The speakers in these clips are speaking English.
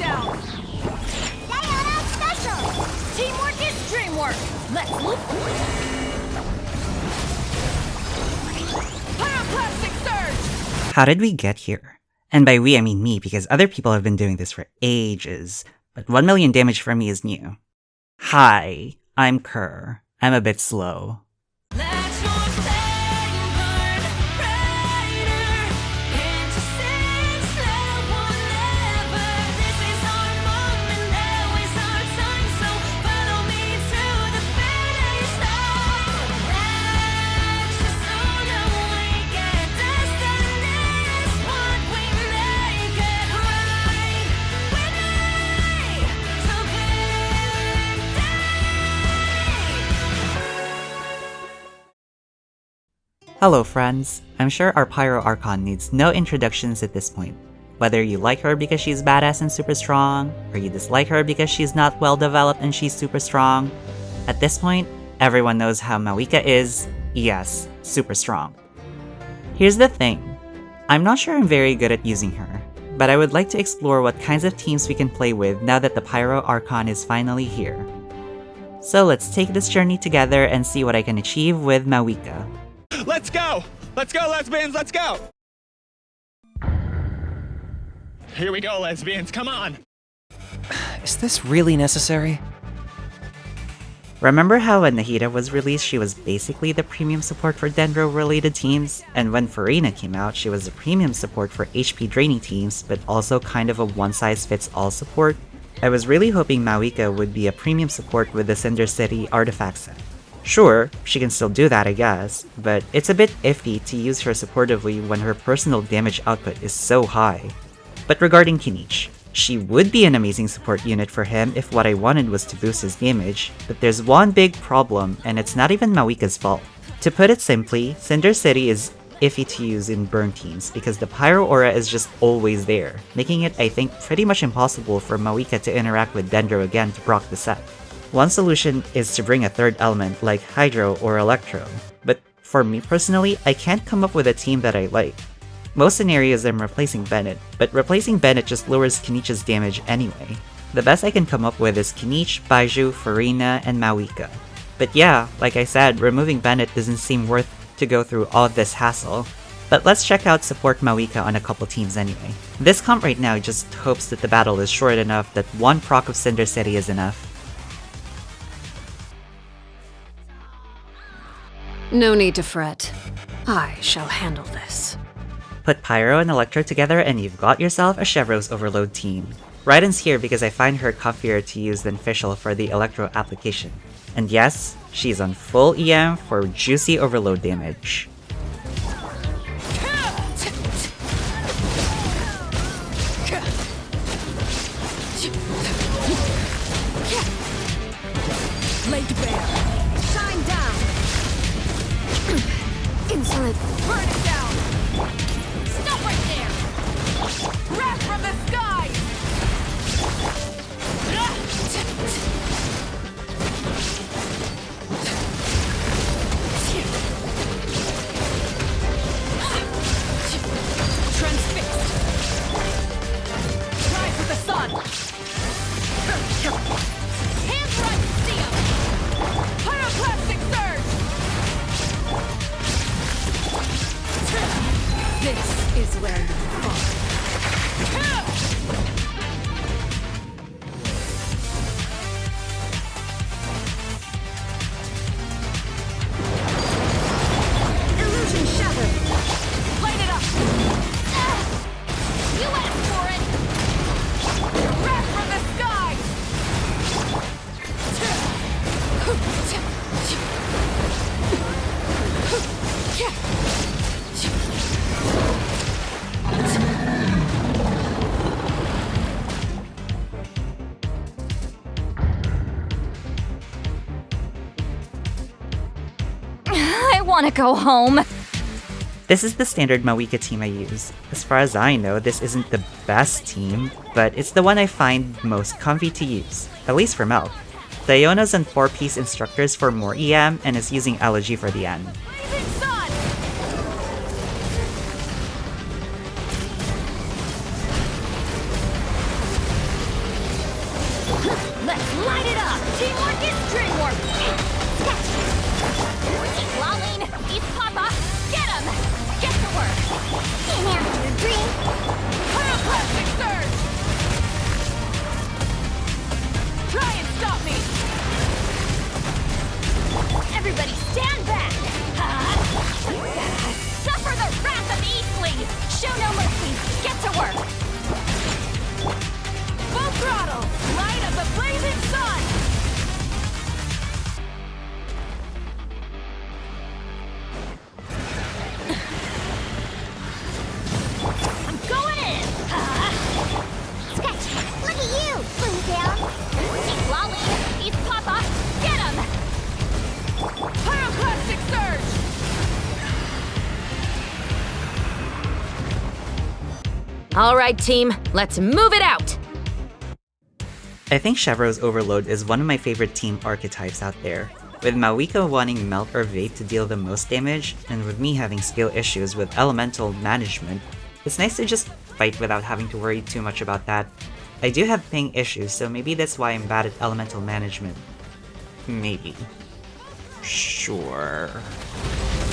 down! Diana special! Teamwork is dreamwork! Let's look! Pyroclastic surge! How did we get here? And by we, I mean me, because other people have been doing this for ages. But 1 million damage for me is new. Hi, I'm Kerr. I'm a bit slow. Hello friends, I'm sure our Pyro Archon needs no introductions at this point. Whether you like her because she's badass and super strong, or you dislike her because she's not well developed and she's super strong, at this point, everyone knows how Mavuika is, yes, super strong. Here's the thing, I'm not sure I'm very good at using her, but I would like to explore what kinds of teams we can play with now that the Pyro Archon is finally here. So let's take this journey together and see what I can achieve with Mavuika. Let's go! Let's go, lesbians, let's go! Here we go, lesbians, come on! Is this really necessary? Remember how when Nahida was released, she was basically the premium support for Dendro-related teams? And when Furina came out, she was a premium support for HP-draining teams, but also kind of a one-size-fits-all support? I was really hoping Mavuika would be a premium support with the Cinder City artifact set. Sure, she can still do that I guess, but it's a bit iffy to use her supportively when her personal damage output is so high. But regarding Kinich, she would be an amazing support unit for him if what I wanted was to boost his damage, but there's one big problem and it's not even Mavuika's fault. To put it simply, Cinder City is iffy to use in burn teams because the Pyro aura is just always there, making it I think pretty much impossible for Mavuika to interact with Dendro again to proc the set. One solution is to bring a third element like Hydro or Electro, but for me personally, I can't come up with a team that I like. Most scenarios I'm replacing Bennett, but replacing Bennett just lowers Kinich's damage anyway. The best I can come up with is Kinich, Baiju, Furina, and Mavuika. But yeah, like I said, removing Bennett doesn't seem worth to go through all this hassle. But let's check out support Mavuika on a couple teams anyway. This comp right now just hopes that the battle is short enough that one proc of Cinder City is enough. No need to fret. I shall handle this. Put Pyro and Electro together and you've got yourself a Chevreuse Overload team. Raiden's here because I find her comfier to use than Fischl for the Electro application. And yes, she's on full EM for juicy overload damage. Laid bare! Shine down! Insolent. Burn it down! Stop right there! Wrath from the sky! Transfixed! Rise with the sun! Hands right, see ya! Pyroclastic surge! This is where you fall. Illusion shattered. Light it up! You asked for it! Wrath from the sky! I want to go home. This is the standard Mavuika team I use. As far as I know, this isn't the best team, but it's the one I find most comfy to use, at least for Melt. The Iona's on 4-piece instructors for more EM and is using Elegy for the end. Rising sun! Light it up! Teamwork is dreamwork! Citlali, East Papa, get him! Get to work! Can't handle your dream! Pyroclastic surge! Try and stop me! Everybody stand back! Suffer the wrath of Eastling! Show no mercy! Get to work! Full throttle! Light of the blazing sun! I'm going in! Sketch! Look at you! Blue down! Citlali, East Papa, get him! Pyroclastic surge! All right, team, let's move it out! I think Chevreuse Overload is one of my favorite team archetypes out there. With Mavuika wanting Melt or Vape to deal the most damage, and with me having skill issues with elemental management, it's nice to just fight without having to worry too much about that. I do have ping issues, so maybe that's why I'm bad at elemental management. Maybe. Sure.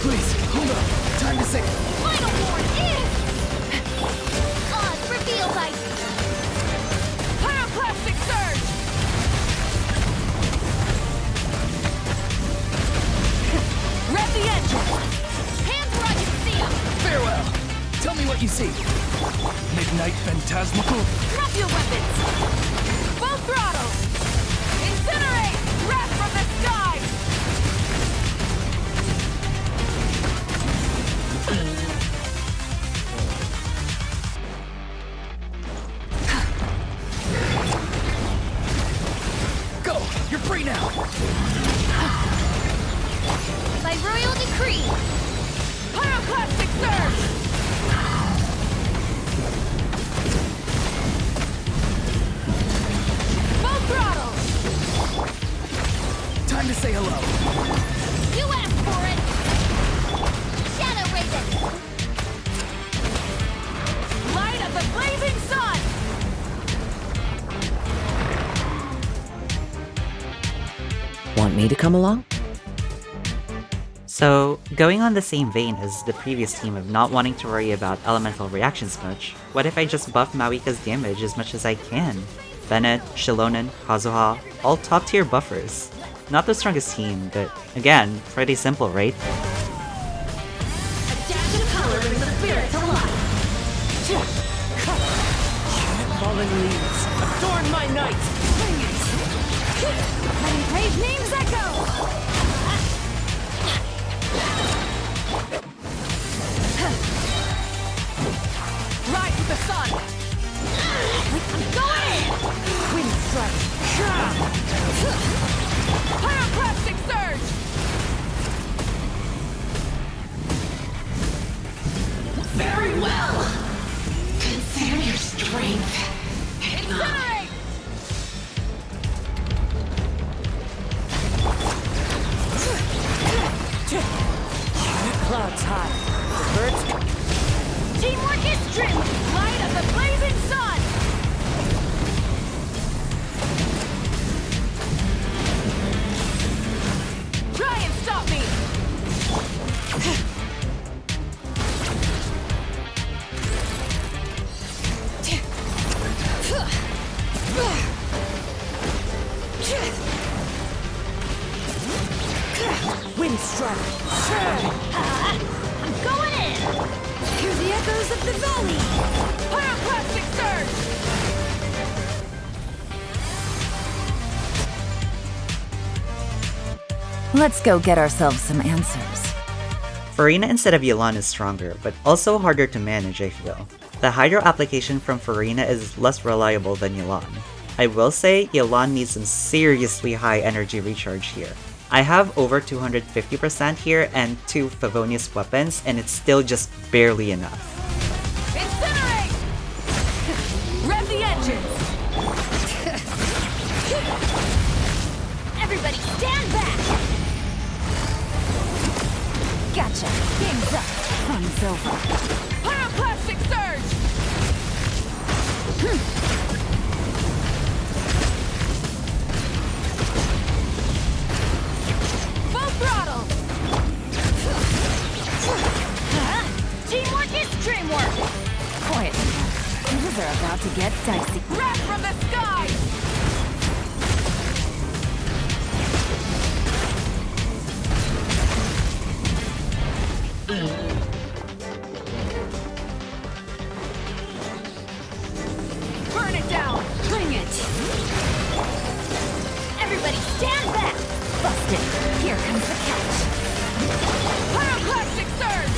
Please, hold up. Time to say. Final ward in! Odds reveal by Pyroclastic surge! Rev the engine! hands where I can see them! Farewell. Tell me what you see. Midnight Phantasmical? Drop your weapons! Full throttle! Incinerate! Wrath from the sky! Go! You're free now! By royal decree! Pyroclastic surge! Full throttle! Time to say hello. You asked for it! Shadow Raven! Light of the blazing sun! Want me to come along? So, going on the same vein as the previous team of not wanting to worry about elemental reactions much, what if I just buff Mavuika's damage as much as I can? Bennett, Shilonen, Kazuha, all top tier buffers. Not the strongest team, but again, pretty simple, right? Adapt to color and the spirit to life! Fallen leaves, adorn my night! Letting brave names echo! Ride with the sun! I'm going in! Wind strike! Pyroclastic surge! Very well. Consider your strength. Incinerate! Clouds high. Birds. Teamwork is trim! Light of the blazing sun! Try and stop me! Wind strike. I'm going in! Hear the echoes of the valley! Pyroclastic surge! Let's go get ourselves some answers. Farina instead of Yelan is stronger, but also harder to manage, I feel. The Hydro application from Farina is less reliable than Yelan. I will say, Yelan needs some seriously high energy recharge here. I have over 250% here and 2 Favonius weapons, and it's still just barely enough. Incinerate! Rev the engines! Everybody stand back! Gotcha. Game's up. Fun's over. Pyroclastic surge! Things are about to get dicey. Wrath from the sky! Burn it down! Bring it! Everybody stand back! Busted! Here comes the catch! Pyroclastic surge!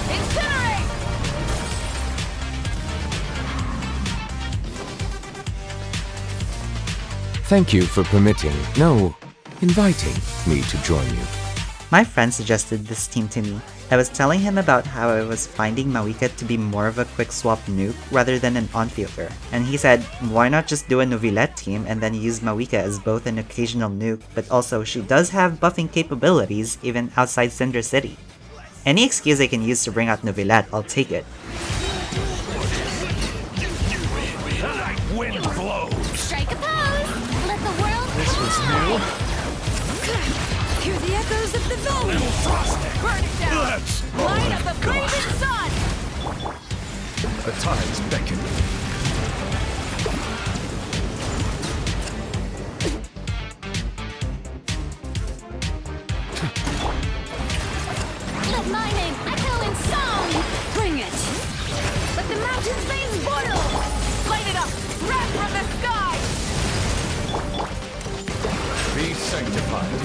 Incinerate! Thank you for inviting me to join you. My friend suggested this team to me. I was telling him about how I was finding Mavuika to be more of a quick swap nuke rather than an on-fielder, and he said, why not just do a Neuvillette team and then use Mavuika as both an occasional nuke, but also she does have buffing capabilities even outside Cinder City. Any excuse I can use to bring out Neuvillette, I'll take it. Wind blows. Strike a pose! Let the world This was new. Hear the echoes of the Valley! Burn it down! Let's Light up the blazing sun! The tides beckon. Let my name echo in song! Bring it! Let the mountain's veins boil! Light it up! Wrath from the sky! Be sanctified.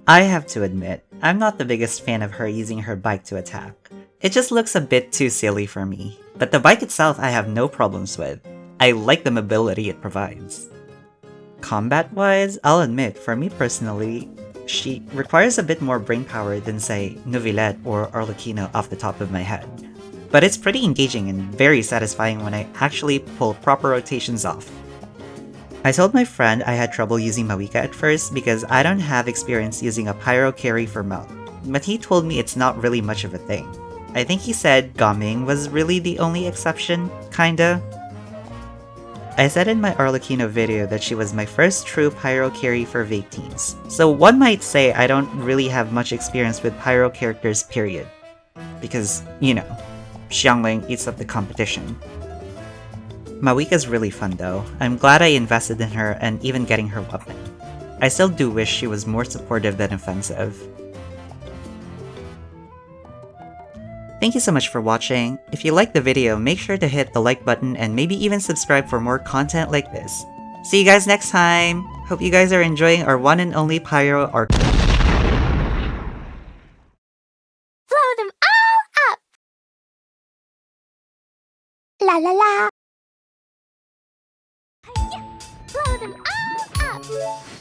I have to admit, I'm not the biggest fan of her using her bike to attack. It just looks a bit too silly for me, but the bike itself I have no problems with. I like the mobility it provides. Combat-wise, I'll admit, for me personally, she requires a bit more brainpower than say Neuvillette or Arlecchino off the top of my head. But it's pretty engaging and very satisfying when I actually pull proper rotations off. I told my friend I had trouble using Mavuika at first because I don't have experience using a pyro carry for Melt, but he told me it's not really much of a thing. I think he said Gaming was really the only exception, kinda. I said in my Arlecchino video that she was my first true pyro carry for vape teams, so one might say I don't really have much experience with pyro characters period. Because, you know, Xiangling eats up the competition. Mavuika's really fun though. I'm glad I invested in her and even getting her weapon. I still do wish she was more supportive than offensive. Thank you so much for watching. If you liked the video, make sure to hit the like button and maybe even subscribe for more content like this. See you guys next time! Hope you guys are enjoying our one and only pyro arc. Blow them all up! La la la! Blow them all up!